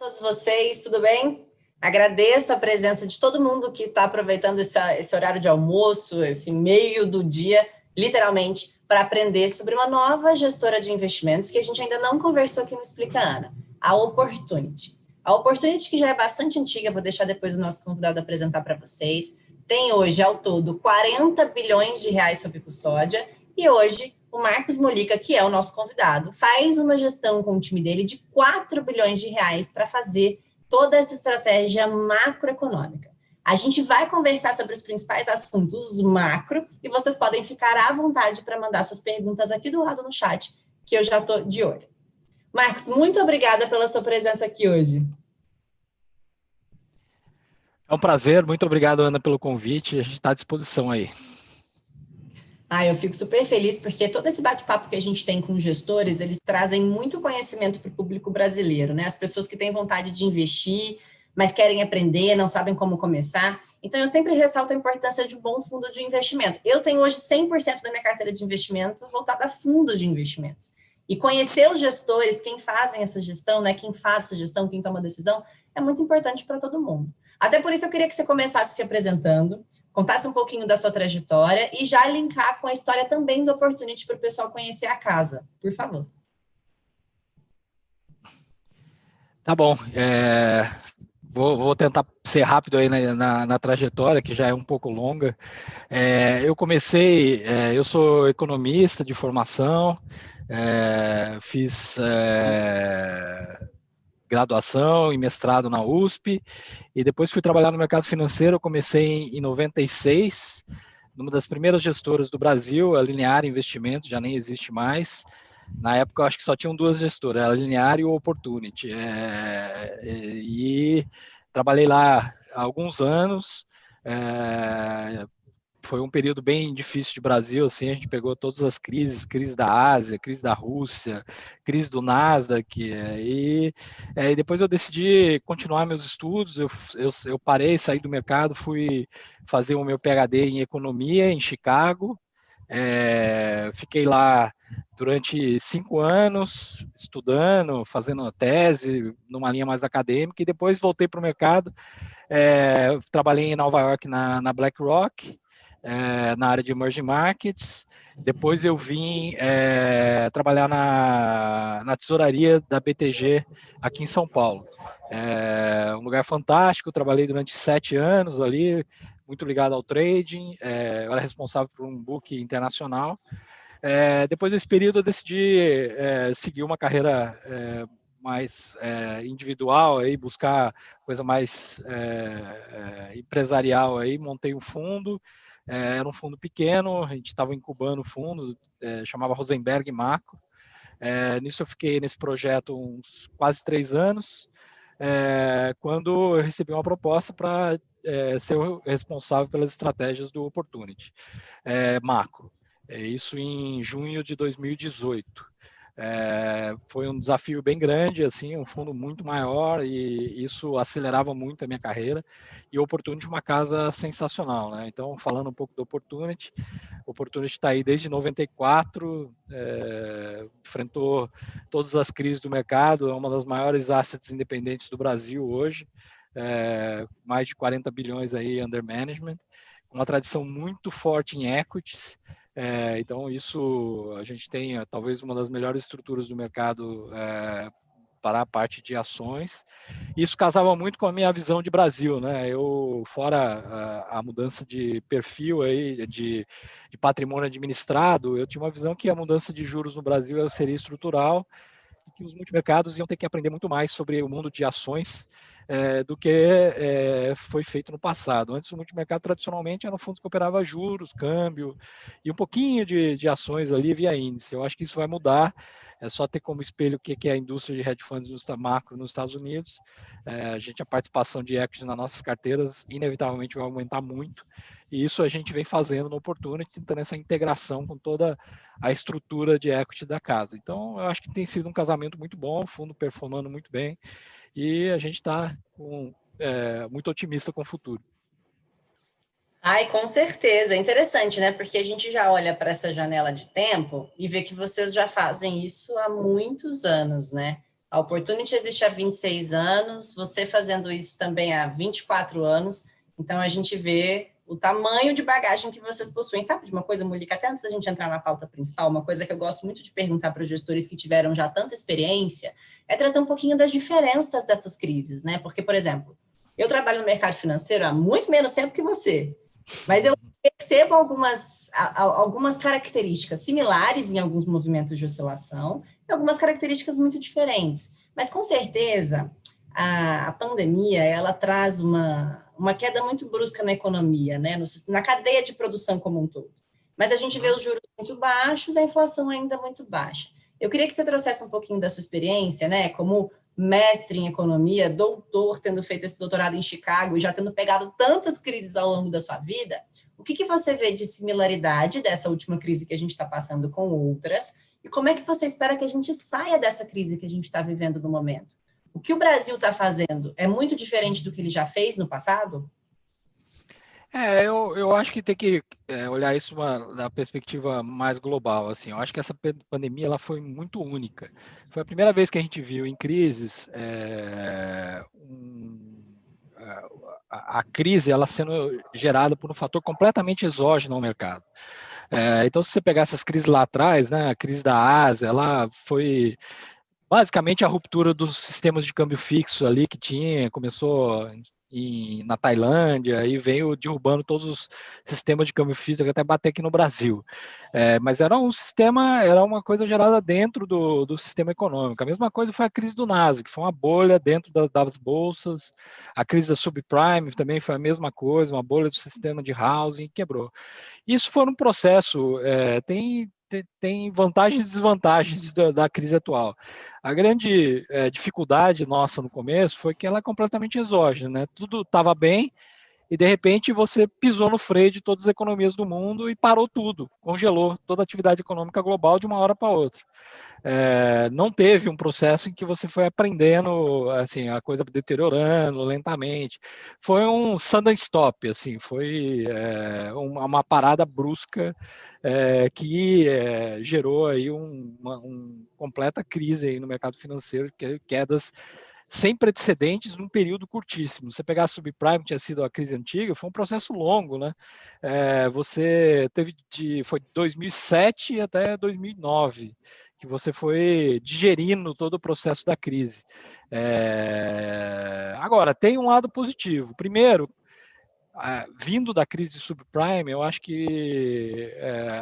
Todos vocês, tudo bem? Agradeço a presença de todo mundo que está aproveitando esse horário de almoço, esse meio do dia, literalmente, para aprender sobre uma nova gestora de investimentos que a gente ainda não conversou aqui no Explica Ana, a Opportunity. A Opportunity, que já é bastante antiga, vou deixar depois o nosso convidado apresentar para vocês, tem hoje, ao todo, 40 bilhões de reais sob custódia, e hoje o Marcos Molica, que é o nosso convidado, faz uma gestão com o time dele de 4 bilhões de reais para fazer toda essa estratégia macroeconômica. A gente vai conversar sobre os principais assuntos macro e vocês podem ficar à vontade para mandar suas perguntas aqui do lado no chat, que eu já estou de olho. Marcos, muito obrigada pela sua presença aqui hoje. É um prazer, muito obrigado, Ana, pelo convite. A gente está à disposição aí. Eu fico super feliz porque todo esse bate-papo que a gente tem com gestores, eles trazem muito conhecimento para o público brasileiro, né? As pessoas que têm vontade de investir, mas querem aprender, não sabem como começar. Então, eu sempre ressalto a importância de um bom fundo de investimento. Eu tenho hoje 100% da minha carteira de investimento voltada a fundos de investimentos. E conhecer os gestores, quem fazem essa gestão, né? Quem faz essa gestão, quem toma a decisão, é muito importante para todo mundo. Até por isso eu queria que você começasse se apresentando, contasse um pouquinho da sua trajetória e já linkar com a história também do Opportunity para o pessoal conhecer a casa, por favor. Tá bom, vou tentar ser rápido aí na trajetória, que já é um pouco longa. Eu sou economista de formação, fiz graduação e mestrado na USP, e depois fui trabalhar no mercado financeiro. Eu comecei em 96, numa das primeiras gestoras do Brasil, a Linear Investimentos, já nem existe mais. Na época, eu acho que só tinham duas gestoras, a Linear e o Opportunity. E trabalhei lá há alguns anos. Foi um período bem difícil de Brasil, assim, a gente pegou todas as crises, crise da Ásia, crise da Rússia, crise do Nasdaq, e depois eu decidi continuar meus estudos. Eu parei, saí do mercado, fui fazer o meu PhD em economia em Chicago. Fiquei lá durante 5 anos, estudando, fazendo uma tese, numa linha mais acadêmica, e depois voltei para o mercado. Trabalhei em Nova York na BlackRock, na área de Emerging Markets. Depois eu vim trabalhar na tesouraria da BTG aqui em São Paulo. Um lugar fantástico, trabalhei durante 7 anos ali, muito ligado ao trading. Eu era responsável por um book internacional. Depois desse período eu decidi seguir uma carreira mais individual, aí, buscar coisa mais empresarial. Aí, montei um fundo. Era um fundo pequeno, a gente estava incubando o fundo, chamava Rosenberg Macro. Nisso eu fiquei nesse projeto uns quase 3 anos, quando eu recebi uma proposta para ser o responsável pelas estratégias do Opportunity Macro. Isso em junho de 2018. Foi um desafio bem grande, assim, um fundo muito maior, e isso acelerava muito a minha carreira. E o Opportunity é uma casa sensacional, né? Então, falando um pouco do Opportunity, o Opportunity está aí desde 94, enfrentou todas as crises do mercado, é uma das maiores assets independentes do Brasil hoje, mais de 40 bilhões aí under management, com uma tradição muito forte em equities. Então, isso, a gente tem talvez uma das melhores estruturas do mercado para a parte de ações. Isso casava muito com a minha visão de Brasil, né? Eu, fora a mudança de perfil aí, de patrimônio administrado, eu tinha uma visão que a mudança de juros no Brasil seria estrutural, e que os multimercados iam ter que aprender muito mais sobre o mundo de ações do que foi feito no passado. Antes, o multimercado tradicionalmente eram fundos que operavam juros, câmbio e um pouquinho de ações ali via índice. Eu acho que isso vai mudar. É só ter como espelho o que é a indústria de hedge funds macro nos Estados Unidos. A participação de equity nas nossas carteiras inevitavelmente vai aumentar muito, e isso a gente vem fazendo no Opportunity, tentando essa integração com toda a estrutura de equity da casa. Então, eu acho que tem sido um casamento muito bom, o fundo performando muito bem, e a gente está muito otimista com o futuro. Com certeza. É interessante, né? Porque a gente já olha para essa janela de tempo e vê que vocês já fazem isso há muitos anos, né? A Opportunity existe há 26 anos, você fazendo isso também há 24 anos, então a gente vê o tamanho de bagagem que vocês possuem. Sabe de uma coisa, Mulica, até antes da gente entrar na pauta principal, uma coisa que eu gosto muito de perguntar para os gestores que tiveram já tanta experiência, é trazer um pouquinho das diferenças dessas crises, né? Porque, por exemplo, eu trabalho no mercado financeiro há muito menos tempo que você, mas eu percebo algumas características similares em alguns movimentos de oscilação e algumas características muito diferentes. Mas, com certeza, a pandemia ela traz uma queda muito brusca na economia, né? Na cadeia de produção como um todo. Mas a gente vê os juros muito baixos, a inflação ainda muito baixa. Eu queria que você trouxesse um pouquinho da sua experiência, né? Como mestre em economia, doutor, tendo feito esse doutorado em Chicago e já tendo pegado tantas crises ao longo da sua vida, o que você vê de similaridade dessa última crise que a gente está passando com outras? E como é que você espera que a gente saia dessa crise que a gente está vivendo no momento? O que o Brasil está fazendo é muito diferente do que ele já fez no passado? Eu acho que tem que olhar isso da perspectiva mais global. Assim, eu acho que essa pandemia ela foi muito única. Foi a primeira vez que a gente viu em crises a crise ela sendo gerada por um fator completamente exógeno ao mercado. Então, se você pegar essas crises lá atrás, né, a crise da Ásia, ela foi basicamente a ruptura dos sistemas de câmbio fixo ali que tinha, começou na Tailândia e veio derrubando todos os sistemas de câmbio fixo até bater aqui no Brasil. Mas era um sistema, era uma coisa gerada dentro do sistema econômico. A mesma coisa foi a crise do Nasdaq, que foi uma bolha dentro das bolsas. A crise da subprime também foi a mesma coisa, uma bolha do sistema de housing, quebrou. Isso foi um processo, tem vantagens e desvantagens da crise atual. A grande dificuldade nossa no começo foi que ela é completamente exógena, né? Tudo estava bem e, de repente, você pisou no freio de todas as economias do mundo e parou tudo, congelou toda a atividade econômica global de uma hora para outra. Não teve um processo em que você foi aprendendo, assim, a coisa deteriorando lentamente. Foi um sudden stop, assim, foi uma parada brusca que gerou aí uma completa crise aí no mercado financeiro, quedas sem precedentes num período curtíssimo. Você pegar a subprime, que tinha sido a crise antiga, foi um processo longo, né? Você teve foi de 2007 até 2009 que você foi digerindo todo o processo da crise. Agora, tem um lado positivo. Primeiro, vindo da crise subprime, eu acho que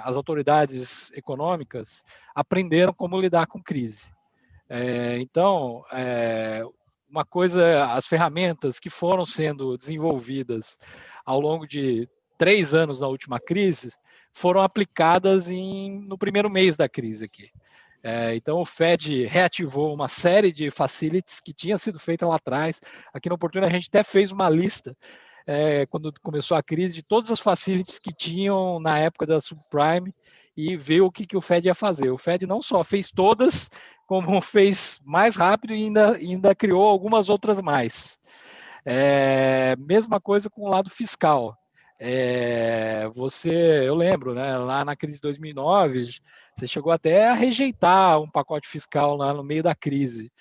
as autoridades econômicas aprenderam como lidar com crise. Então, uma coisa, as ferramentas que foram sendo desenvolvidas ao longo de 3 anos na última crise foram aplicadas no primeiro mês da crise aqui. Então, o Fed reativou uma série de facilities que tinha sido feita lá atrás. Aqui na Opportunity, a gente até fez uma lista, quando começou a crise, de todas as facilities que tinham na época da subprime e ver o que o Fed ia fazer. O Fed não só fez todas, como fez mais rápido e ainda criou algumas outras mais. Mesma coisa com o lado fiscal. Eu lembro, né, lá na crise de 2009, você chegou até a rejeitar um pacote fiscal lá no meio da crise,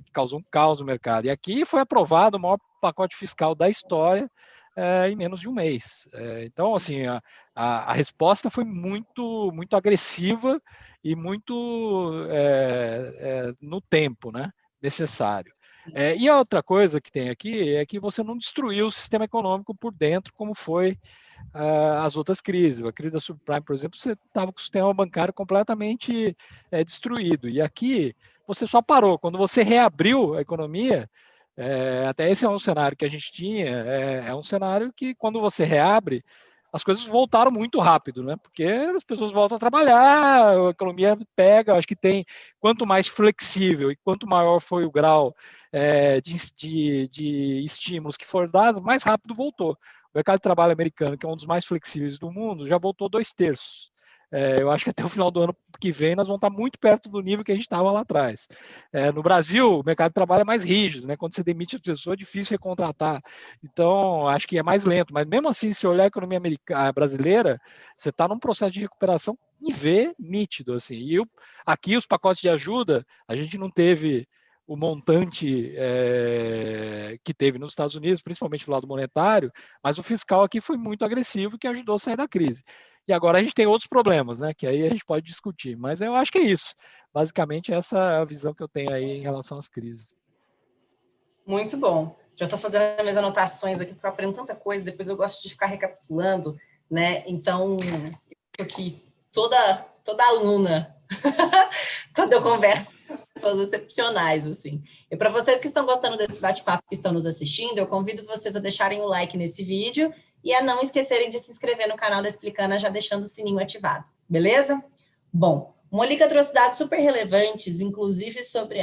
que causou um caos no mercado. E aqui foi aprovado o maior pacote fiscal da história em menos de um mês. Então, assim, a resposta foi muito, muito agressiva e muito no tempo, né, necessário. E a outra coisa que tem aqui é que você não destruiu o sistema econômico por dentro, como foi as outras crises. A crise da subprime, por exemplo, você estava com o sistema bancário completamente destruído. E aqui você só parou. Quando você reabriu a economia, até esse é um cenário que a gente tinha, é um cenário que quando você reabre, as coisas voltaram muito rápido, né? Porque as pessoas voltam a trabalhar, a economia pega, acho que quanto mais flexível e quanto maior foi o grau de estímulos que foram dados, mais rápido voltou. O mercado de trabalho americano, que é um dos mais flexíveis do mundo, já voltou 2/3. Eu acho que até o final do ano que vem nós vamos estar muito perto do nível que a gente estava lá atrás. No Brasil, o mercado de trabalho é mais rígido, né? Quando você demite a pessoa, é difícil recontratar. Então, acho que é mais lento. Mas mesmo assim, se olhar a economia brasileira, você está num processo de recuperação e vê nítido. Assim. Aqui, os pacotes de ajuda, a gente não teve o montante que teve nos Estados Unidos, principalmente do lado monetário, mas o fiscal aqui foi muito agressivo, que ajudou a sair da crise. E agora a gente tem outros problemas, né, que aí a gente pode discutir, mas eu acho que é isso. Basicamente, essa é a visão que eu tenho aí em relação às crises. Muito bom. Já estou fazendo minhas anotações aqui, porque eu aprendo tanta coisa, depois eu gosto de ficar recapitulando, né? Então, aqui, toda aluna, quando eu converso com as pessoas excepcionais, assim. E para vocês que estão gostando desse bate-papo, que estão nos assistindo, eu convido vocês a deixarem o like nesse vídeo e a não esquecerem de se inscrever no canal da Explicana, já deixando o sininho ativado, beleza? Bom, Mônica trouxe dados super relevantes, inclusive sobre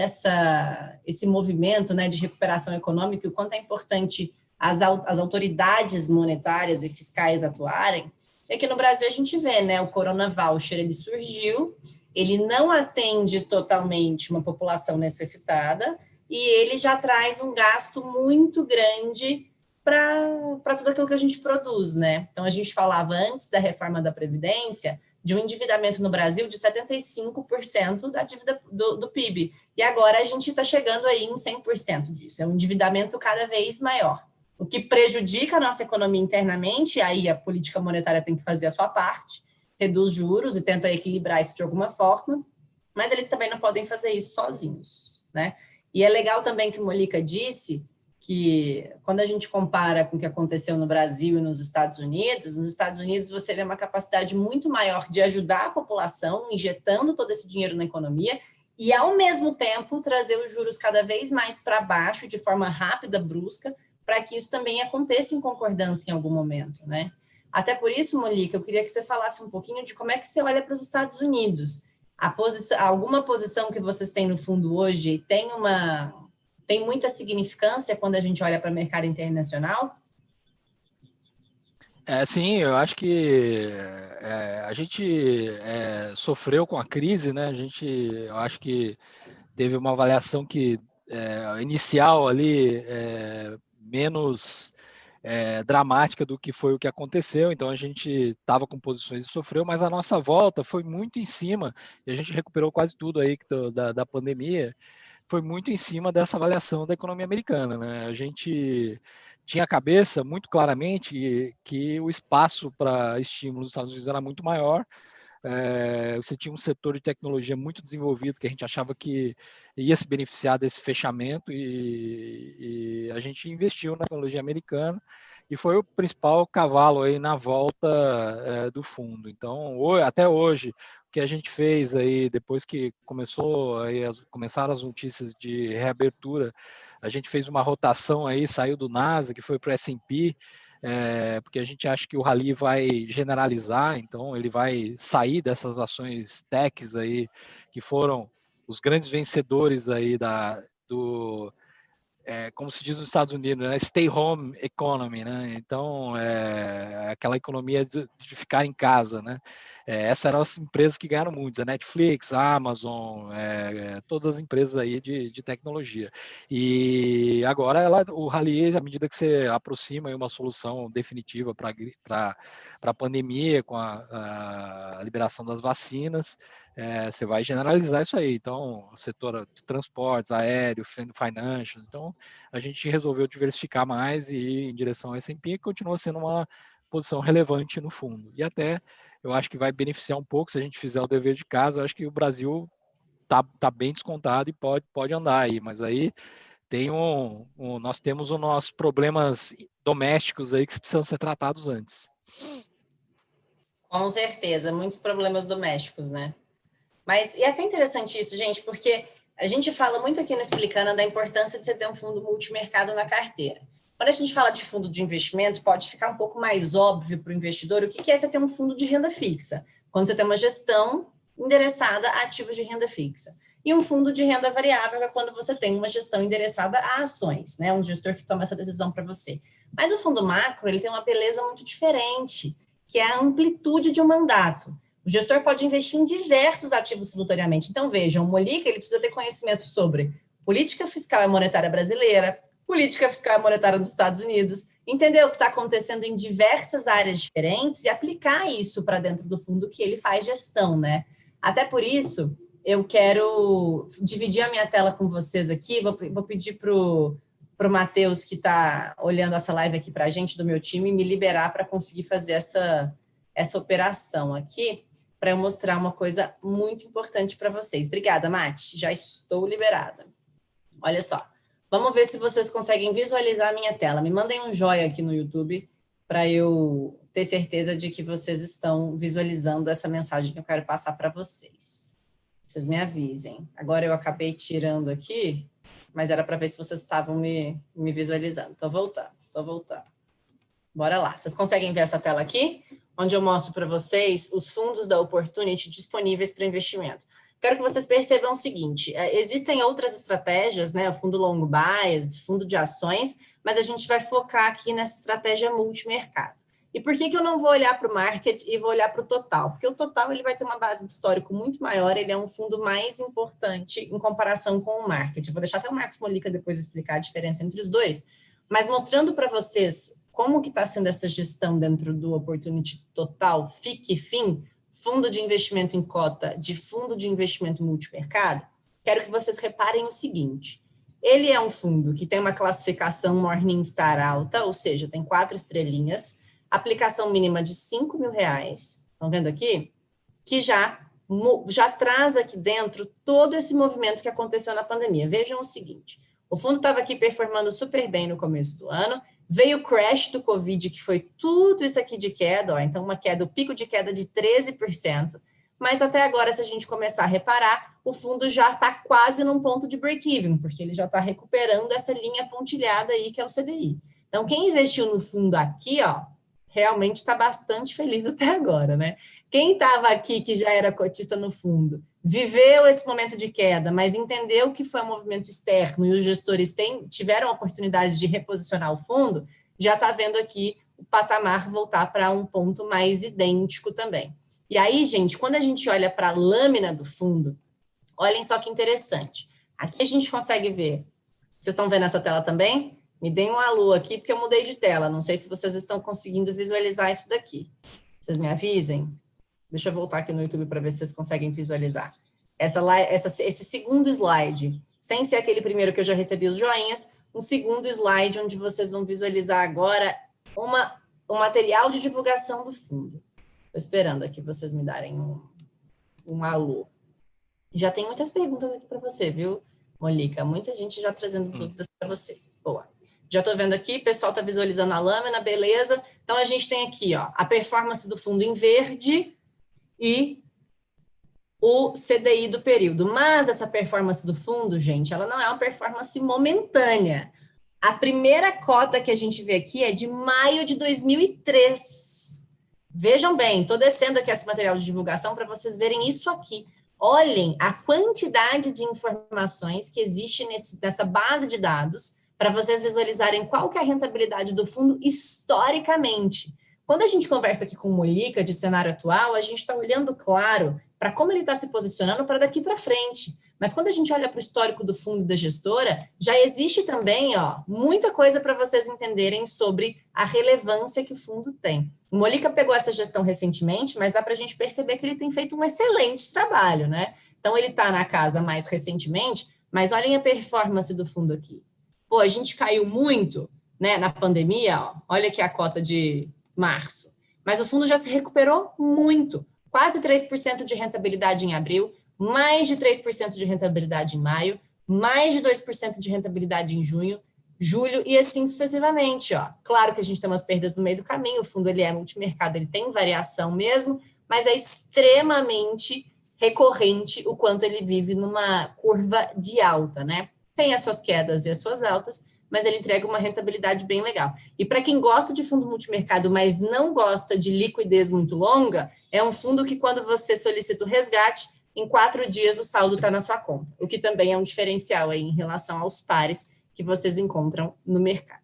esse movimento, né, de recuperação econômica, e o quanto é importante as autoridades monetárias e fiscais atuarem. E aqui no Brasil a gente vê, né, o Corona Voucher, ele surgiu, ele não atende totalmente uma população necessitada e ele já traz um gasto muito grande para tudo aquilo que a gente produz, né? Então, a gente falava antes da reforma da Previdência de um endividamento no Brasil de 75% da dívida do PIB. E agora a gente está chegando aí em 100% disso. É um endividamento cada vez maior. O que prejudica a nossa economia internamente, aí a política monetária tem que fazer a sua parte, reduz juros e tenta equilibrar isso de alguma forma, mas eles também não podem fazer isso sozinhos, né? E é legal também que o Mônica disse que quando a gente compara com o que aconteceu no Brasil e nos Estados Unidos você vê uma capacidade muito maior de ajudar a população, injetando todo esse dinheiro na economia e, ao mesmo tempo, trazer os juros cada vez mais para baixo, de forma rápida, brusca, para que isso também aconteça em concordância em algum momento, né? Até por isso, Mônica, eu queria que você falasse um pouquinho de como é que você olha para os Estados Unidos. Alguma posição que vocês têm no fundo hoje tem muita significância quando a gente olha para o mercado internacional? Sim, eu acho que a gente sofreu com a crise, né? Eu acho que teve uma avaliação que inicial ali menos dramática do que foi o que aconteceu, então a gente estava com posições e sofreu, mas a nossa volta foi muito em cima, e a gente recuperou quase tudo aí da pandemia, foi muito em cima dessa avaliação da economia americana, né? A gente tinha a cabeça muito claramente que o espaço para estímulo nos Estados Unidos era muito maior. Você tinha um setor de tecnologia muito desenvolvido que a gente achava que ia se beneficiar desse fechamento e a gente investiu na tecnologia americana e foi o principal cavalo aí na volta do fundo. Então, até hoje, o que a gente fez aí, depois que começaram as notícias de reabertura, a gente fez uma rotação aí, saiu do NASA, que foi para o S&P, porque a gente acha que o rally vai generalizar, então ele vai sair dessas ações techs aí, que foram os grandes vencedores aí como se diz nos Estados Unidos, né? Stay home economy, né? Então, aquela economia de ficar em casa, né? Essas eram as empresas que ganharam muito, a Netflix, a Amazon, todas as empresas aí de tecnologia. E agora o rally, à medida que você aproxima aí uma solução definitiva para a pandemia, com a liberação das vacinas, você vai generalizar isso aí. Então, o setor de transportes, aéreo, financials. Então, a gente resolveu diversificar mais e ir em direção ao S&P, que continua sendo uma posição relevante no fundo. E até, eu acho que vai beneficiar um pouco se a gente fizer o dever de casa. Eu acho que o Brasil tá bem descontado e pode andar aí. Mas aí nós temos os nossos problemas domésticos aí que precisam ser tratados antes. Com certeza, muitos problemas domésticos, né? Mas é até interessante isso, gente, porque a gente fala muito aqui no Explicana da importância de você ter um fundo multimercado na carteira. Quando a gente fala de fundo de investimento, pode ficar um pouco mais óbvio para o investidor o que é você ter um fundo de renda fixa, quando você tem uma gestão endereçada a ativos de renda fixa. E um fundo de renda variável é quando você tem uma gestão endereçada a ações, né? Um gestor que toma essa decisão para você. Mas o fundo macro, ele tem uma beleza muito diferente, que é a amplitude de um mandato. O gestor pode investir em diversos ativos simultaneamente. Então, vejam, o Mônica, ele precisa ter conhecimento sobre política fiscal e monetária brasileira, política fiscal e monetária dos Estados Unidos, entender o que está acontecendo em diversas áreas diferentes e aplicar isso para dentro do fundo que ele faz gestão, né? Até por isso, eu quero dividir a minha tela com vocês aqui. Vou pedir para o Matheus, que está olhando essa live aqui para a gente, do meu time, me liberar para conseguir fazer essa operação aqui, para eu mostrar uma coisa muito importante para vocês. Obrigada, Mati. Já estou liberada. Olha só. Vamos ver se vocês conseguem visualizar a minha tela. Me mandem um joinha aqui no YouTube para eu ter certeza de que vocês estão visualizando essa mensagem que eu quero passar para vocês. Vocês me avisem. Agora eu acabei tirando aqui, mas era para ver se vocês estavam me visualizando. Estou voltando. Bora lá. Vocês conseguem ver essa tela aqui? Onde eu mostro para vocês os fundos da Opportunity disponíveis para investimento. Quero que vocês percebam o seguinte, existem outras estratégias, né? O fundo long bias, fundo de ações, mas a gente vai focar aqui nessa estratégia multimercado. E por que eu não vou olhar para o market e vou olhar para o total? Porque o total ele vai ter uma base de histórico muito maior, ele é um fundo mais importante em comparação com o market. Eu vou deixar até o Marcos Molica depois explicar a diferença entre os dois, mas mostrando para vocês como que está sendo essa gestão dentro do Opportunity Total, FIC e FIM, fundo de investimento em cota de fundo de investimento multimercado, quero que vocês reparem o seguinte, ele é um fundo que tem uma classificação Morningstar alta, ou seja, tem 4 estrelinhas, aplicação mínima de R$5 mil, estão vendo aqui? Que já traz aqui dentro todo esse movimento que aconteceu na pandemia. Vejam o seguinte, o fundo estava aqui performando super bem no começo do ano, veio o crash do Covid, que foi tudo isso aqui de queda, ó, então uma queda, o pico de queda de 13%, mas até agora, se a gente começar a reparar, o fundo já está quase num ponto de break-even, porque ele já está recuperando essa linha pontilhada aí, que é o CDI. Então, quem investiu no fundo aqui, ó, realmente está bastante feliz até agora, né? Quem estava aqui, que já era cotista no fundo, viveu esse momento de queda, mas entendeu que foi um movimento externo e os gestores tiveram a oportunidade de reposicionar o fundo, já está vendo aqui o patamar voltar para um ponto mais idêntico também. E aí, gente, quando a gente olha para a lâmina do fundo, olhem só que interessante. Aqui a gente consegue ver, vocês estão vendo essa tela também? Me deem um alô aqui, porque eu mudei de tela, não sei se vocês estão conseguindo visualizar isso daqui. Vocês me avisem? Deixa eu voltar aqui no YouTube para ver se vocês conseguem visualizar. Esse segundo slide, sem ser aquele primeiro que eu já recebi os joinhas, um segundo slide onde vocês vão visualizar agora um material de divulgação do fundo. Estou esperando aqui vocês me darem um alô. Já tem muitas perguntas aqui para você, viu, Molica? Muita gente já trazendo dúvidas para você. Boa. Já estou vendo aqui, o pessoal está visualizando a lâmina, beleza. Então, a gente tem aqui, ó, a performance do fundo em verde e o CDI do período. Mas essa performance do fundo, gente, ela não é uma performance momentânea. A primeira cota que a gente vê aqui é de maio de 2003. Vejam bem, estou descendo aqui esse material de divulgação para vocês verem isso aqui. Olhem a quantidade de informações que existe nessa base de dados para vocês visualizarem qual que é a rentabilidade do fundo historicamente. Quando a gente conversa aqui com o Molica de cenário atual, a gente está olhando, claro, para como ele está se posicionando para daqui para frente. Mas quando a gente olha para o histórico do fundo da gestora, já existe também, ó, muita coisa para vocês entenderem sobre a relevância que o fundo tem. O Molica pegou essa gestão recentemente, mas dá para a gente perceber que ele tem feito um excelente trabalho, né? Então, ele está na casa mais recentemente, mas olhem a performance do fundo aqui. Pô, a gente caiu muito, né, na pandemia, ó, olha aqui a cota de março, mas o fundo já se recuperou muito, quase 3% de rentabilidade em abril, mais de 3% de rentabilidade em maio, mais de 2% de rentabilidade em junho, julho e assim sucessivamente, ó. Claro que a gente tem umas perdas no meio do caminho, o fundo ele é multimercado, ele tem variação mesmo, mas é extremamente recorrente o quanto ele vive numa curva de alta, né? Tem as suas quedas e as suas altas, mas ele entrega uma rentabilidade bem legal. E para quem gosta de fundo multimercado, mas não gosta de liquidez muito longa, é um fundo que quando você solicita o resgate, em 4 dias o saldo está na sua conta, o que também é um diferencial aí em relação aos pares que vocês encontram no mercado.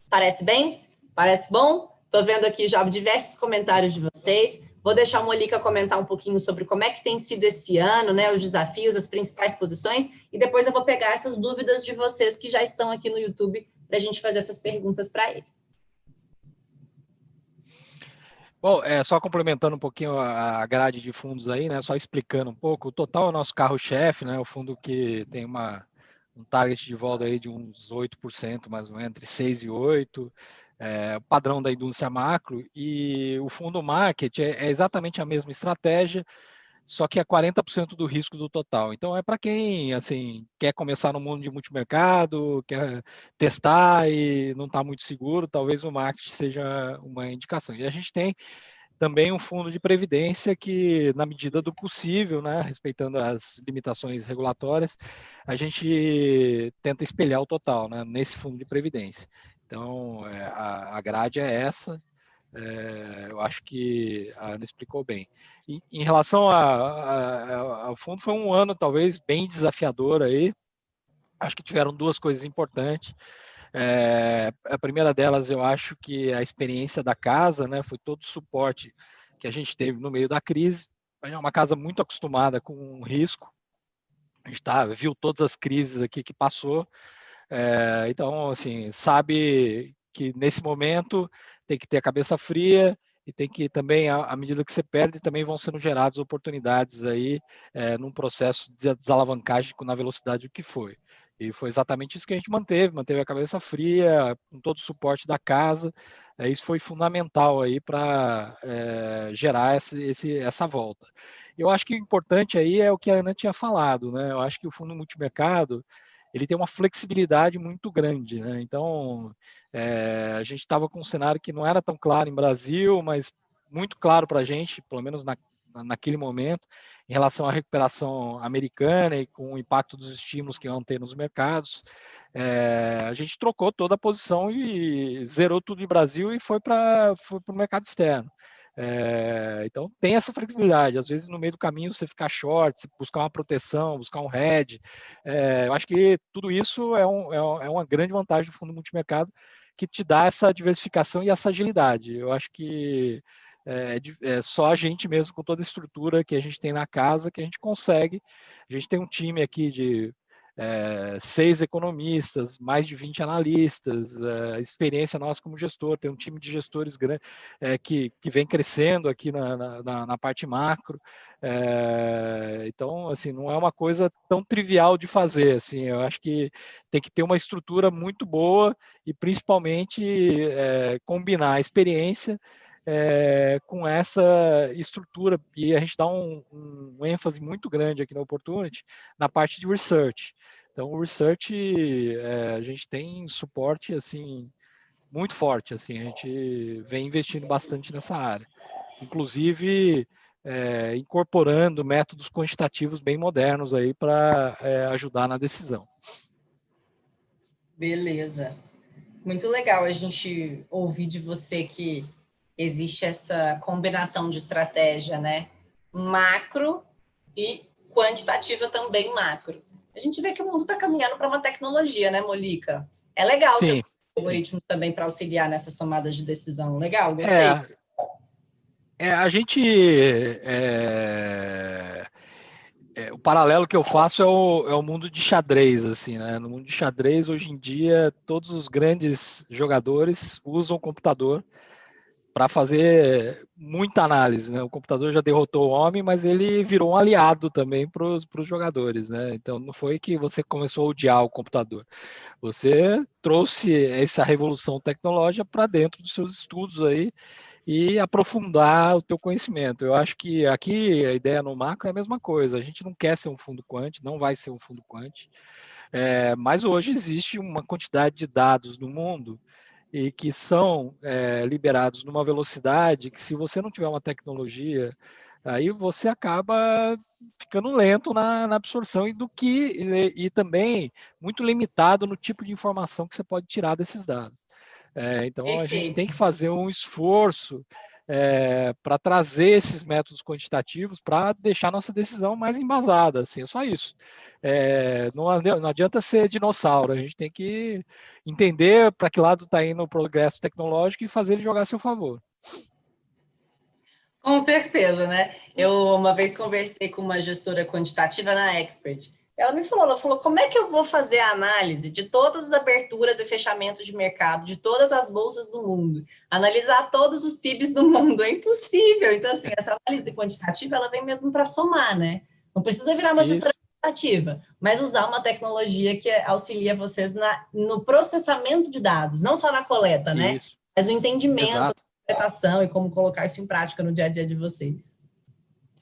Parece bem? Parece bom? Estou vendo aqui já diversos comentários de vocês. Vou deixar o Molica comentar um pouquinho sobre como é que tem sido esse ano, né, os desafios, as principais posições, e depois eu vou pegar essas dúvidas de vocês que já estão aqui no YouTube para a gente fazer essas perguntas para ele. Bom, só complementando um pouquinho a grade de fundos aí, né? Só explicando um pouco. O Total é o nosso carro-chefe, né? O fundo que tem um target de volta aí de uns 8%, mais ou menos, entre 6 e 8, o padrão da indústria macro. E o fundo market é exatamente a mesma estratégia, só que é 40% do risco do total. Então é para quem assim quer começar no mundo de multimercado, quer testar e não está muito seguro, talvez o market seja uma indicação. E a gente tem também um fundo de previdência que, na medida do possível, né, respeitando as limitações regulatórias, a gente tenta espelhar o total, né, nesse fundo de previdência. Então, a grade é essa. Eu acho que a Ana explicou bem. Em relação ao fundo, foi um ano talvez bem desafiador aí. Acho que tiveram duas coisas importantes. A primeira delas, eu acho que a experiência da casa, né, foi todo o suporte que a gente teve no meio da crise. É uma casa muito acostumada com risco. A gente viu todas as crises aqui que passou. Então, assim, sabe que nesse momento tem que ter a cabeça fria e tem que também, à medida que você perde, também vão sendo geradas oportunidades aí num processo de desalavancagem na velocidade que foi. E foi exatamente isso que a gente manteve a cabeça fria, com todo o suporte da casa. Isso foi fundamental aí para gerar essa volta. Eu acho que o importante aí é o que a Ana tinha falado, né? Eu acho que o fundo multimercado ele tem uma flexibilidade muito grande, né? Então, a gente estava com um cenário que não era tão claro em Brasil, mas muito claro para a gente, pelo menos naquele momento, em relação à recuperação americana e com o impacto dos estímulos que vão ter nos mercados. A gente trocou toda a posição e zerou tudo em Brasil e foi para o mercado externo. Então tem essa flexibilidade, às vezes no meio do caminho você ficar short, você buscar uma proteção, buscar um hedge, eu acho que tudo isso é uma grande vantagem do fundo multimercado que te dá essa diversificação e essa agilidade. Eu acho que é só a gente mesmo com toda a estrutura que a gente tem na casa que a gente consegue. A gente tem um time aqui de 6 economistas, mais de 20 analistas, experiência nossa como gestor, tem um time de gestores grande, que vem crescendo aqui na parte macro. Então, assim, não é uma coisa tão trivial de fazer. Assim, eu acho que tem que ter uma estrutura muito boa e, principalmente, combinar a experiência com essa estrutura, e a gente dá um ênfase muito grande aqui na Opportunity, na parte de research. Então, o research, a gente tem suporte, assim, muito forte, assim, a gente vem investindo bastante nessa área. Inclusive, incorporando métodos quantitativos bem modernos aí para ajudar na decisão. Beleza. Muito legal a gente ouvir de você que existe essa combinação de estratégia, né? Macro e quantitativa também macro. A gente vê que o mundo está caminhando para uma tecnologia, né, Molica? É legal você Sim, usar algoritmos também para auxiliar nessas tomadas de decisão. Legal, gostei. é, a gente o paralelo que eu faço é o mundo de xadrez, assim, né? No mundo de xadrez, hoje em dia, todos os grandes jogadores usam o computador para fazer muita análise, né? O computador já derrotou o homem, mas ele virou um aliado também para os jogadores, né? Então, não foi que você começou a odiar o computador. Você trouxe essa revolução tecnológica para dentro dos seus estudos aí e aprofundar o teu conhecimento. Eu acho que aqui a ideia no macro é a mesma coisa. A gente não quer ser um fundo quant, não vai ser um fundo quant, mas hoje existe uma quantidade de dados no mundo e que são liberados numa velocidade que, se você não tiver uma tecnologia, aí você acaba ficando lento na absorção e também muito limitado no tipo de informação que você pode tirar desses dados. Então, a gente tem Perfeito. que fazer um esforço para trazer esses métodos quantitativos para deixar a nossa decisão mais embasada. Assim, é só isso. Não adianta ser dinossauro, a gente tem que entender para que lado está indo o progresso tecnológico e fazer ele jogar a seu favor. Com certeza, né? Eu uma vez conversei com uma gestora quantitativa na Expert Ela falou, como é que eu vou fazer a análise de todas as aberturas e fechamentos de mercado, de todas as bolsas do mundo, analisar todos os PIBs do mundo? É impossível. Então, assim, essa análise quantitativa, ela vem mesmo para somar, né? Não precisa virar uma gestora Isso, quantitativa, mas usar uma tecnologia que auxilia vocês no processamento de dados, não só na coleta, né? isso, Mas no entendimento, exato. interpretação e como colocar isso em prática no dia a dia de vocês.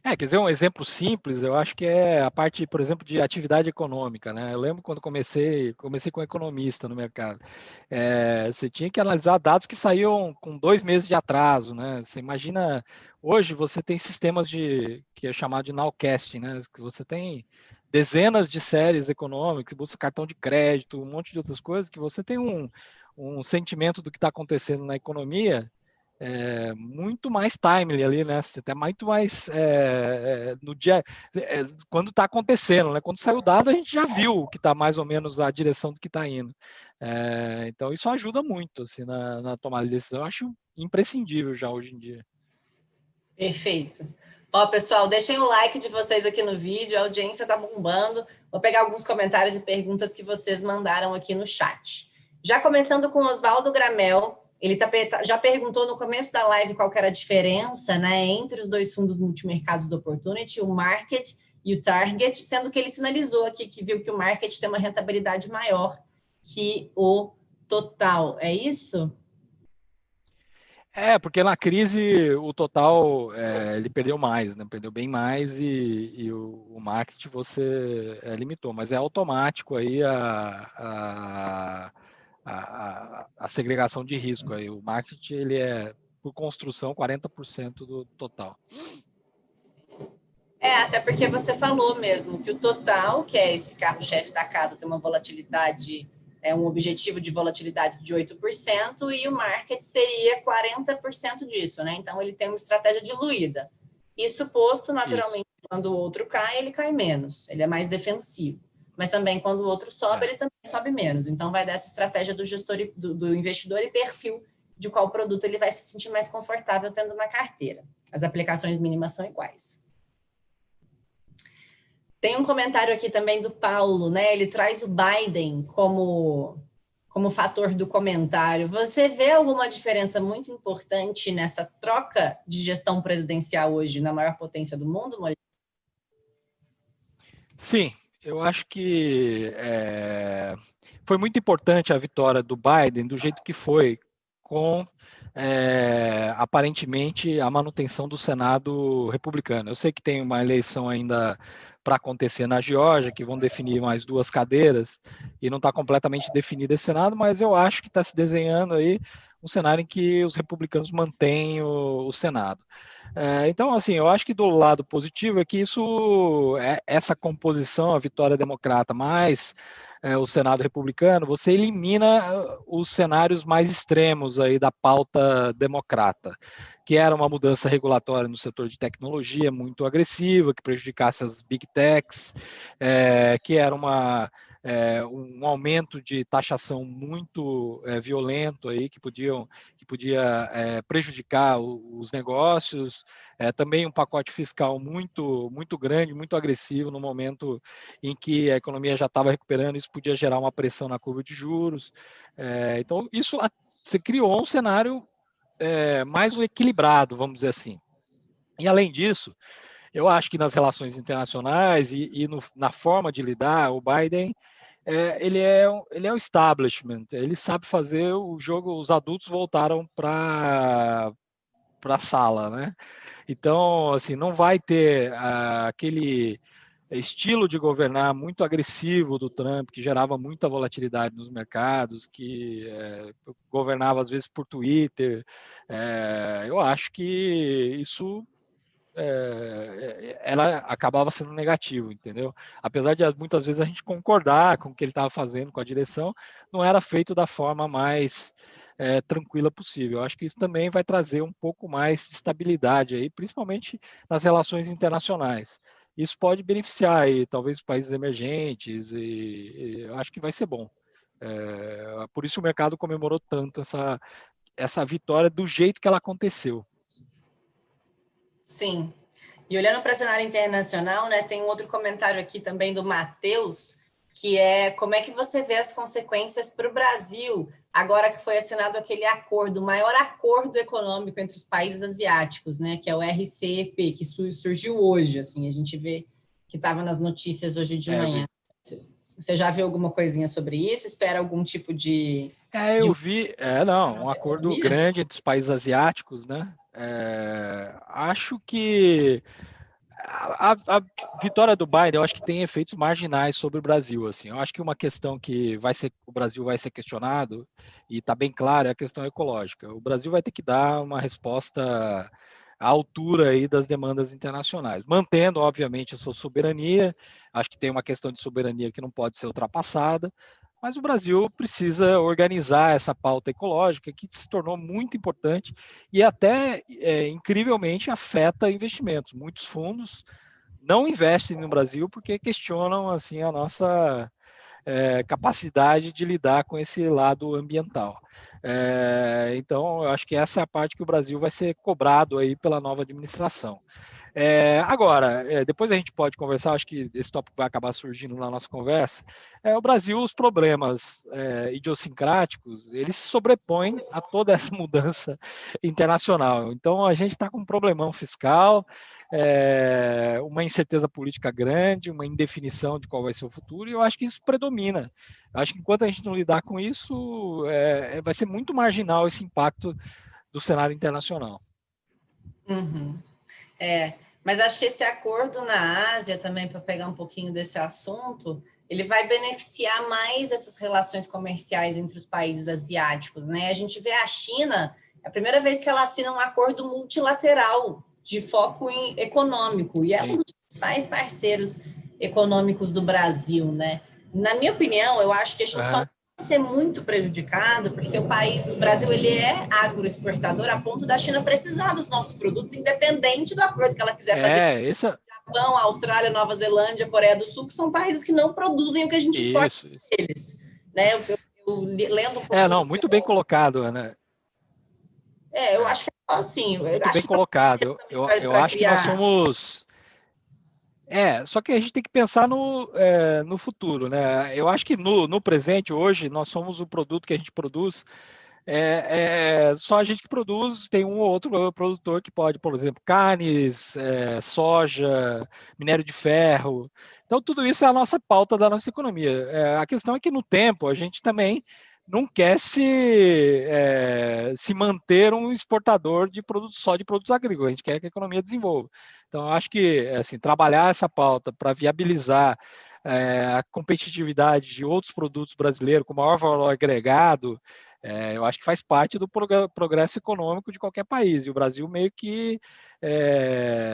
Quer dizer, um exemplo simples, eu acho que é a parte, por exemplo, de atividade econômica, né? Eu lembro quando comecei com economista no mercado. Você tinha que analisar dados que saíam com 2 meses de atraso, né? Você imagina, hoje você tem sistemas que é chamado de nowcast, né? Que você tem dezenas de séries econômicas, busca cartão de crédito, um monte de outras coisas, que você tem um sentimento do que está acontecendo na economia muito mais timely ali, né? Até muito mais no dia, quando está acontecendo, né? Quando saiu o dado, a gente já viu que está mais ou menos a direção do que está indo. Então, isso ajuda muito assim, na tomada de decisão. Eu acho imprescindível já hoje em dia. Perfeito. Ó, pessoal, deixem o like de vocês aqui no vídeo, a audiência tá bombando. Vou pegar alguns comentários e perguntas que vocês mandaram aqui no chat. Já começando com o Oswaldo Gramel, ele já perguntou no começo da live qual que era a diferença, né, entre os dois fundos multimercados do Opportunity, o Market e o Target, sendo que ele sinalizou aqui que viu que o Market tem uma rentabilidade maior que o Total. É isso? Porque na crise o total ele perdeu mais, né? Perdeu bem mais e o market você limitou, mas é automático aí a segregação de risco. Aí, o market ele é, por construção, 40% do total. Até porque você falou mesmo que o total, que é esse carro-chefe da casa, tem uma volatilidade, um objetivo de volatilidade de 8%, e o market seria 40% disso, né? Então, ele tem uma estratégia diluída. Isso posto, Isso. naturalmente, quando o outro cai, ele cai menos, ele é mais defensivo. Mas também, quando o outro sobe, É. ele também sobe menos. Então, vai dessa estratégia do gestor, do investidor e perfil de qual produto ele vai se sentir mais confortável tendo na carteira. As aplicações mínimas são iguais. Tem um comentário aqui também do Paulo, né? Ele traz o Biden como fator do comentário. Você vê alguma diferença muito importante nessa troca de gestão presidencial hoje na maior potência do mundo, Molina? Sim, eu acho que foi muito importante a vitória do Biden do jeito que foi, com aparentemente a manutenção do Senado republicano. Eu sei que tem uma eleição ainda para acontecer na Geórgia, que vão definir mais 2 cadeiras, e não está completamente definido esse Senado, mas eu acho que está se desenhando aí um cenário em que os republicanos mantêm o Senado. Então, assim, eu acho que do lado positivo é que essa composição, a vitória democrata mais o Senado republicano, você elimina os cenários mais extremos aí da pauta democrata, que era uma mudança regulatória no setor de tecnologia muito agressiva, que prejudicasse as big techs, que era um aumento de taxação muito violento aí que podia prejudicar os negócios, também um pacote fiscal muito grande, muito agressivo no momento em que a economia já estava recuperando, isso podia gerar uma pressão na curva de juros. Então, você criou um cenário mais equilibrado, vamos dizer assim. E, além disso, eu acho que nas relações internacionais na forma de lidar, o Biden ele é o establishment, ele sabe fazer o jogo, os adultos voltaram para a sala, né? Então, assim, não vai ter aquele estilo de governar muito agressivo do Trump, que gerava muita volatilidade nos mercados, que governava às vezes por Twitter. Eu acho que isso ela acabava sendo negativo, entendeu? Apesar de muitas vezes a gente concordar com o que ele estava fazendo, com a direção, não era feito da forma mais tranquila possível. Eu acho que isso também vai trazer um pouco mais de estabilidade aí, principalmente nas relações internacionais. Isso pode beneficiar aí, talvez os países emergentes e eu acho que vai ser bom. Por isso o mercado comemorou tanto essa vitória do jeito que ela aconteceu. Sim. E olhando para o cenário internacional, né, tem um outro comentário aqui também do Matheus, que é como é que você vê as consequências para o Brasil, agora que foi assinado aquele acordo, o maior acordo econômico entre os países asiáticos, né, que é o RCEP, que surgiu hoje, assim, a gente vê que estava nas notícias hoje de Eu vi. manhã. Você já viu alguma coisinha sobre isso? Espera algum tipo Eu vi, para a não, um nossa acordo economia? grande entre os países asiáticos, né? Acho que a vitória do Biden, eu acho que tem efeitos marginais sobre o Brasil, assim. Eu acho que uma questão que o Brasil vai ser questionado, e está bem claro, é a questão ecológica. O Brasil vai ter que dar uma resposta à altura aí das demandas internacionais, mantendo, obviamente, a sua soberania. Acho que tem uma questão de soberania que não pode ser ultrapassada, mas o Brasil precisa organizar essa pauta ecológica que se tornou muito importante e até, incrivelmente, afeta investimentos. Muitos fundos não investem no Brasil porque questionam assim a nossa capacidade de lidar com esse lado ambiental. Então, eu acho que essa é a parte que o Brasil vai ser cobrado aí pela nova administração. Agora, depois a gente pode conversar, acho que esse tópico vai acabar surgindo na nossa conversa. O Brasil, os problemas idiosincráticos, eles se sobrepõem a toda essa mudança internacional. Então, a gente está com um problemão fiscal, uma incerteza política grande, uma indefinição de qual vai ser o futuro, e eu acho que isso predomina. Eu acho que enquanto a gente não lidar com isso, vai ser muito marginal esse impacto do cenário internacional. Uhum. Mas acho que esse acordo na Ásia também, para pegar um pouquinho desse assunto, ele vai beneficiar mais essas relações comerciais entre os países asiáticos, né? A gente vê a China, é a primeira vez que ela assina um acordo multilateral de foco econômico, e é um Sim. dos principais parceiros econômicos do Brasil, né? Na minha opinião, eu acho que a gente só Uhum. ser muito prejudicado, porque o Brasil, ele é agroexportador a ponto da China precisar dos nossos produtos, independente do acordo que ela quiser fazer. Esse é... Japão, Austrália, Nova Zelândia, Coreia do Sul, que são países que não produzem o que a gente exporta Isso. deles. Né? Eu lendo um pouquinho Não, muito bem colocado, Ana. eu acho que é assim, eu Muito acho bem que colocado. Eu para acho que nós criar. somos. Só que a gente tem que pensar no futuro, né? Eu acho que no presente, hoje, nós somos o produto que a gente produz. Só a gente que produz, tem um ou outro produtor que pode, por exemplo, carnes, soja, minério de ferro. Então, tudo isso é a nossa pauta da nossa economia. A questão é que no tempo a gente também não quer se manter um exportador de produtos só de produtos agrícolas, a gente quer que a economia desenvolva. Então, eu acho que assim, trabalhar essa pauta para viabilizar a competitividade de outros produtos brasileiros com maior valor agregado, eu acho que faz parte do progresso econômico de qualquer país. E o Brasil meio que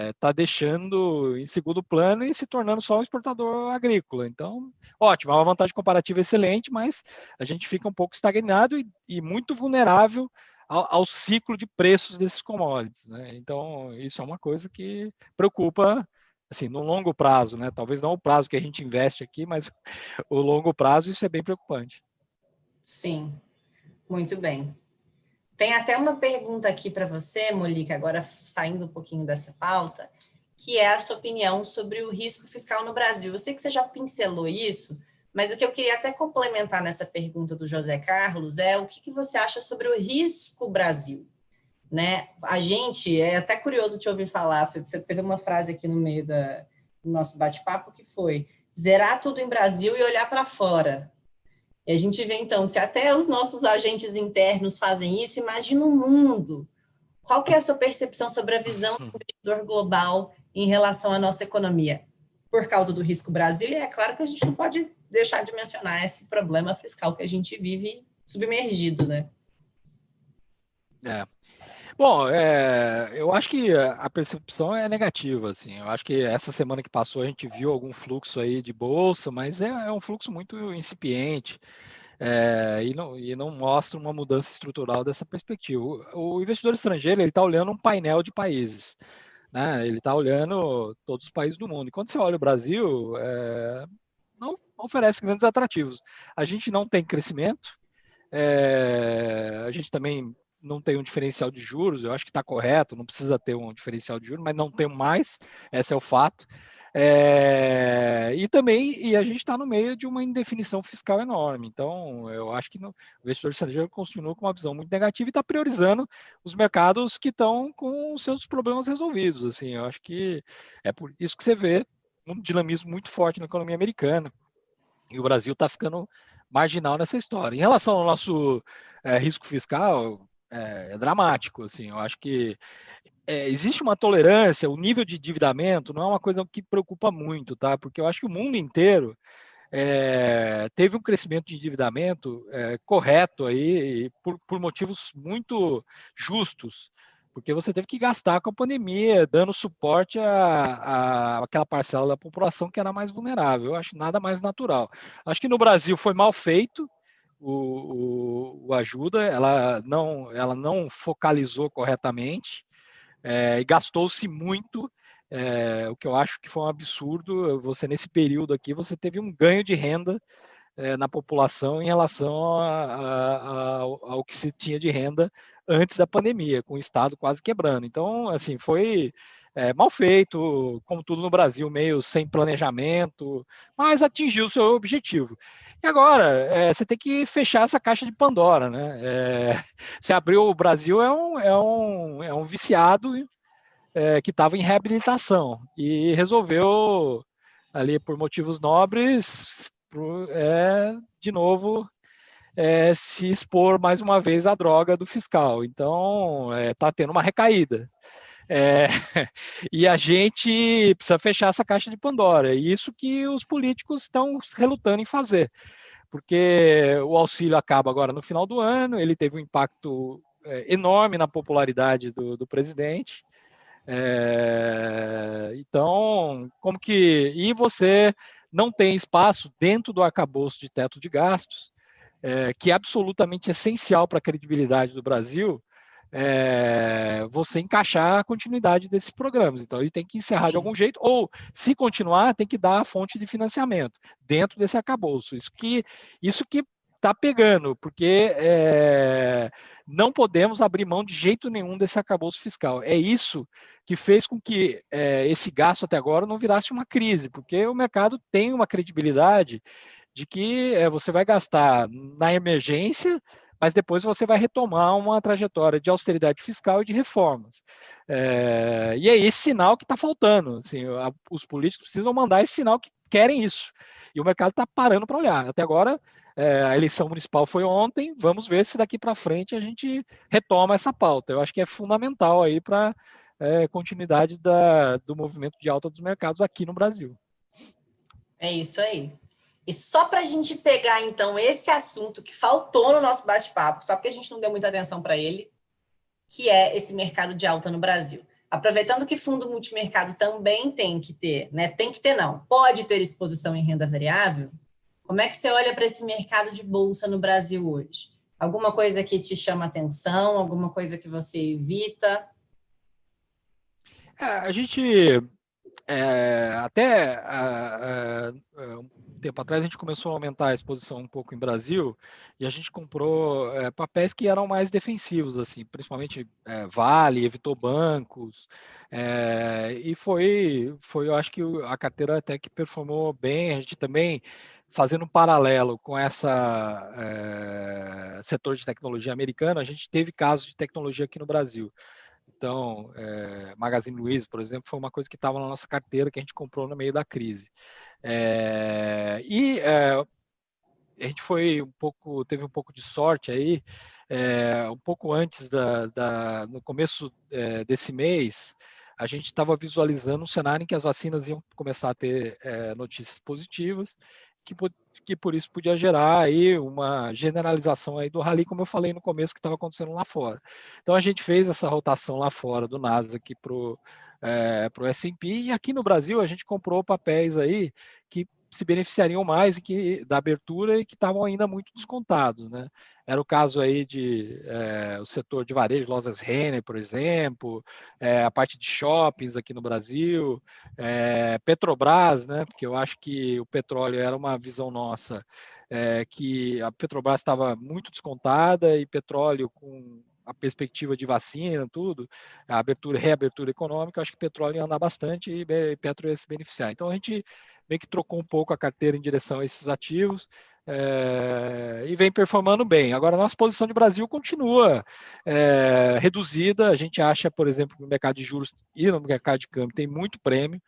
está deixando em segundo plano e se tornando só um exportador agrícola. Então, ótimo, é uma vantagem comparativa excelente, mas a gente fica um pouco estagnado e muito vulnerável ao ciclo de preços desses commodities, né? Então, isso é uma coisa que preocupa, assim, no longo prazo, né? Talvez não o prazo que a gente investe aqui, mas o longo prazo, isso é bem preocupante. Sim, muito bem. Tem até uma pergunta aqui para você, Molica, agora saindo um pouquinho dessa pauta, que é a sua opinião sobre o risco fiscal no Brasil. Eu sei que você já pincelou isso, mas o que eu queria até complementar nessa pergunta do José Carlos é o que você acha sobre o risco Brasil, né? A gente, é até curioso te ouvir falar, você teve uma frase aqui no meio do nosso bate-papo que foi zerar tudo em Brasil e olhar para fora. E a gente vê, então, se até os nossos agentes internos fazem isso, imagina o mundo. Qual que é a sua percepção sobre a visão do investidor global em relação à nossa economia? Por causa do risco Brasil, e é claro que a gente não pode deixar de mencionar esse problema fiscal que a gente vive submergido, né? É. Bom, eu acho que a percepção é negativa, assim. Eu acho que essa semana que passou a gente viu algum fluxo aí de bolsa, mas é um fluxo muito incipiente e não mostra uma mudança estrutural dessa perspectiva. O investidor estrangeiro ele está olhando um painel de países, né? Ele está olhando todos os países do mundo. E quando você olha o Brasil, não oferece grandes atrativos. A gente não tem crescimento, a gente também não tem um diferencial de juros, eu acho que está correto, não precisa ter um diferencial de juros, mas não tem mais, esse é o fato. E a gente está no meio de uma indefinição fiscal enorme. Então, eu acho que o investidor estrangeiro continua com uma visão muito negativa e está priorizando os mercados que estão com os seus problemas resolvidos. Assim, eu acho que é por isso que você vê um dinamismo muito forte na economia americana. E o Brasil está ficando marginal nessa história. Em relação ao nosso risco fiscal, é dramático. Assim, eu acho que existe uma tolerância, o nível de endividamento não é uma coisa que preocupa muito, tá? Porque eu acho que o mundo inteiro teve um crescimento de endividamento correto aí, por motivos muito justos, porque você teve que gastar com a pandemia, dando suporte àquela parcela da população que era mais vulnerável. Eu acho nada mais natural. Acho que no Brasil foi mal feito o ajuda, ela não focalizou corretamente, e gastou-se muito, o que eu acho que foi um absurdo. Você, nesse período aqui, você teve um ganho de renda na população em relação ao que se tinha de renda antes da pandemia, com o Estado quase quebrando. Então, assim, foi mal feito, como tudo no Brasil, meio sem planejamento, mas atingiu o seu objetivo. E agora, você tem que fechar essa caixa de Pandora, né? Você abriu, o Brasil é um viciado que estava em reabilitação e resolveu, ali por motivos nobres, de novo, se expor mais uma vez à droga do fiscal. Então, está tendo uma recaída. É, e a gente precisa fechar essa caixa de Pandora. E isso que os políticos estão relutando em fazer. Porque o auxílio acaba agora no final do ano, ele teve um impacto enorme na popularidade do presidente. Então, como que. E você não tem espaço dentro do arcabouço de teto de gastos, que é absolutamente essencial para a credibilidade do Brasil, você encaixar a continuidade desses programas. Então, ele tem que encerrar de algum jeito, ou, se continuar, tem que dar a fonte de financiamento dentro desse arcabouço. Isso que está pegando, porque não podemos abrir mão de jeito nenhum desse arcabouço fiscal. É isso que fez com que esse gasto até agora não virasse uma crise, porque o mercado tem uma credibilidade de que você vai gastar na emergência, mas depois você vai retomar uma trajetória de austeridade fiscal e de reformas. E é esse sinal que está faltando. Assim, os políticos precisam mandar esse sinal que querem isso. E o mercado está parando para olhar. Até agora, a eleição municipal foi ontem, vamos ver se daqui para frente a gente retoma essa pauta. Eu acho que é fundamental aí para continuidade do movimento de alta dos mercados aqui no Brasil. É isso aí. E só para a gente pegar, então, esse assunto que faltou no nosso bate-papo, só porque a gente não deu muita atenção para ele, que é esse mercado de alta no Brasil. Aproveitando que fundo multimercado também tem que ter, né? Tem que ter, não. Pode ter exposição em renda variável. Como é que você olha para esse mercado de bolsa no Brasil hoje? Alguma coisa que te chama atenção? Alguma coisa que você evita? A gente até um tempo atrás a gente começou a aumentar a exposição um pouco em Brasil e a gente comprou papéis que eram mais defensivos, assim, principalmente Vale, evitou bancos, e eu acho que a carteira até que performou bem. A gente também, fazendo um paralelo com essa setor de tecnologia americano, a gente teve casos de tecnologia aqui no Brasil. Então, Magazine Luiza, por exemplo, foi uma coisa que estava na nossa carteira, que a gente comprou no meio da crise. A gente teve um pouco de sorte aí, um pouco antes no começo desse mês, a gente estava visualizando um cenário em que as vacinas iam começar a ter notícias positivas, que por isso podia gerar aí uma generalização aí do rally, como eu falei no começo, que estava acontecendo lá fora. Então a gente fez essa rotação lá fora do Nasdaq para o S&P, e aqui no Brasil a gente comprou papéis aí que se beneficiariam mais da abertura e que estavam ainda muito descontados, né? Era o caso aí o setor de varejo, lojas Renner, por exemplo, a parte de shoppings aqui no Brasil, Petrobras, né? Porque eu acho que o petróleo era uma visão nossa, que a Petrobras estava muito descontada, e petróleo com a perspectiva de vacina, tudo, a reabertura econômica, acho que petróleo ia andar bastante e Petro ia se beneficiar. Então, a gente meio que trocou um pouco a carteira em direção a esses ativos, e vem performando bem. Agora, a nossa posição de Brasil continua reduzida. A gente acha, por exemplo, que no mercado de juros e no mercado de câmbio tem muito prêmio.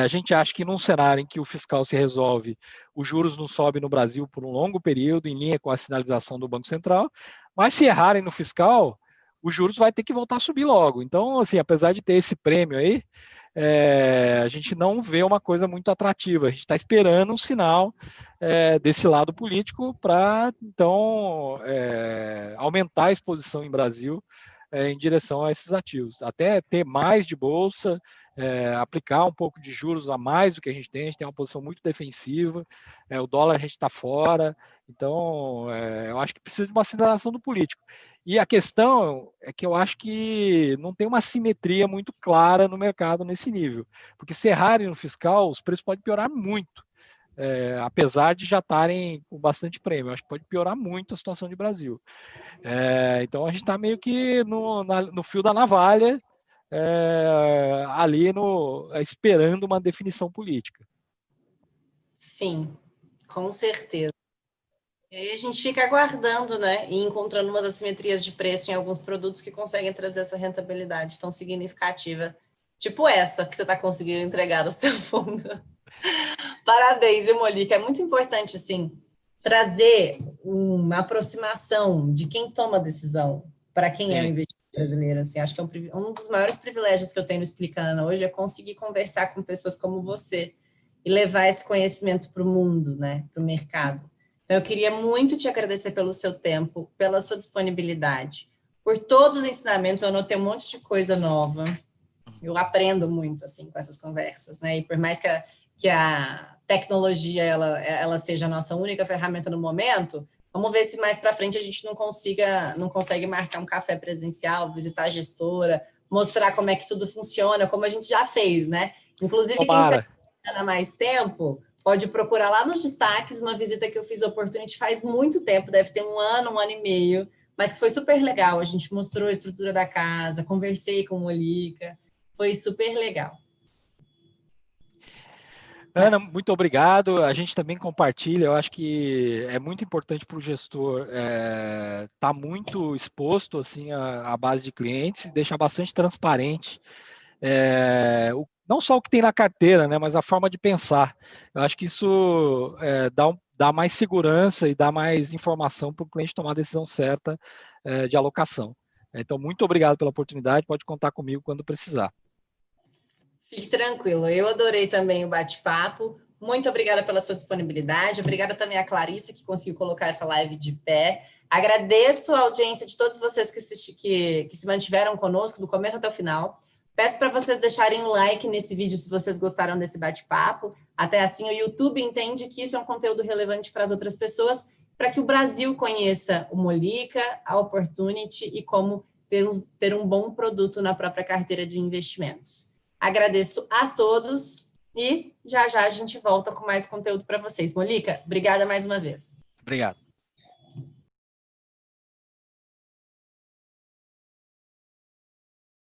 A gente acha que num cenário em que o fiscal se resolve, os juros não sobem no Brasil por um longo período, em linha com a sinalização do Banco Central, mas se errarem no fiscal, os juros vai ter que voltar a subir logo. Então, assim, apesar de ter esse prêmio aí, a gente não vê uma coisa muito atrativa. A gente está esperando um sinal desse lado político para, então, aumentar a exposição em Brasil em direção a esses ativos. Até ter mais de bolsa, aplicar um pouco de juros a mais do que a gente tem uma posição muito defensiva, o dólar a gente está fora, então eu acho que precisa de uma aceleração do político. E a questão é que eu acho que não tem uma simetria muito clara no mercado nesse nível, porque se errarem no fiscal, os preços podem piorar muito, apesar de já estarem com bastante prêmio. Eu acho que pode piorar muito a situação de Brasil. Então a gente está meio que no fio da navalha, ali esperando uma definição política. Sim, com certeza. E aí a gente fica aguardando, né, e encontrando umas assimetrias de preço em alguns produtos que conseguem trazer essa rentabilidade tão significativa, tipo essa que você está conseguindo entregar no seu fundo. Parabéns, Molica. É muito importante, assim, trazer uma aproximação de quem toma a decisão para quem Sim. é o investidor brasileiro. Assim, acho que um dos maiores privilégios que eu tenho no Explicando hoje é conseguir conversar com pessoas como você e levar esse conhecimento para o mundo, né, para o mercado. Então, eu queria muito te agradecer pelo seu tempo, pela sua disponibilidade, por todos os ensinamentos. Eu anotei um monte de coisa nova. Eu aprendo muito, assim, com essas conversas, né? E por mais que a tecnologia ela seja a nossa única ferramenta no momento, vamos ver se mais para frente a gente não consegue marcar um café presencial, visitar a gestora, mostrar como é que tudo funciona, como a gente já fez, né? Inclusive, Tomara. quem está há mais tempo pode procurar lá nos destaques uma visita que eu fiz Opportunity faz muito tempo, deve ter um ano e meio, mas que foi super legal. A gente mostrou a estrutura da casa, conversei com o Molica, foi super legal. Ana, muito obrigado. A gente também compartilha. Eu acho que é muito importante para o gestor estar muito exposto assim à base de clientes e deixar bastante transparente não só o que tem na carteira, né, mas a forma de pensar. Eu acho que isso dá mais segurança e dá mais informação para o cliente tomar a decisão certa de alocação. Então, muito obrigado pela oportunidade. Pode contar comigo quando precisar. Fique tranquilo, eu adorei também o bate-papo. Muito obrigada pela sua disponibilidade. Obrigada também a Clarissa, que conseguiu colocar essa live de pé. Agradeço a audiência de todos vocês que se mantiveram conosco do começo até o final. Peço para vocês deixarem um like nesse vídeo se vocês gostaram desse bate-papo. Até assim, o YouTube entende que isso é um conteúdo relevante para as outras pessoas, para que o Brasil conheça o Molica, a Opportunity e como ter um bom produto na própria carteira de investimentos. Agradeço a todos e já a gente volta com mais conteúdo para vocês. Molica, obrigada mais uma vez. Obrigado.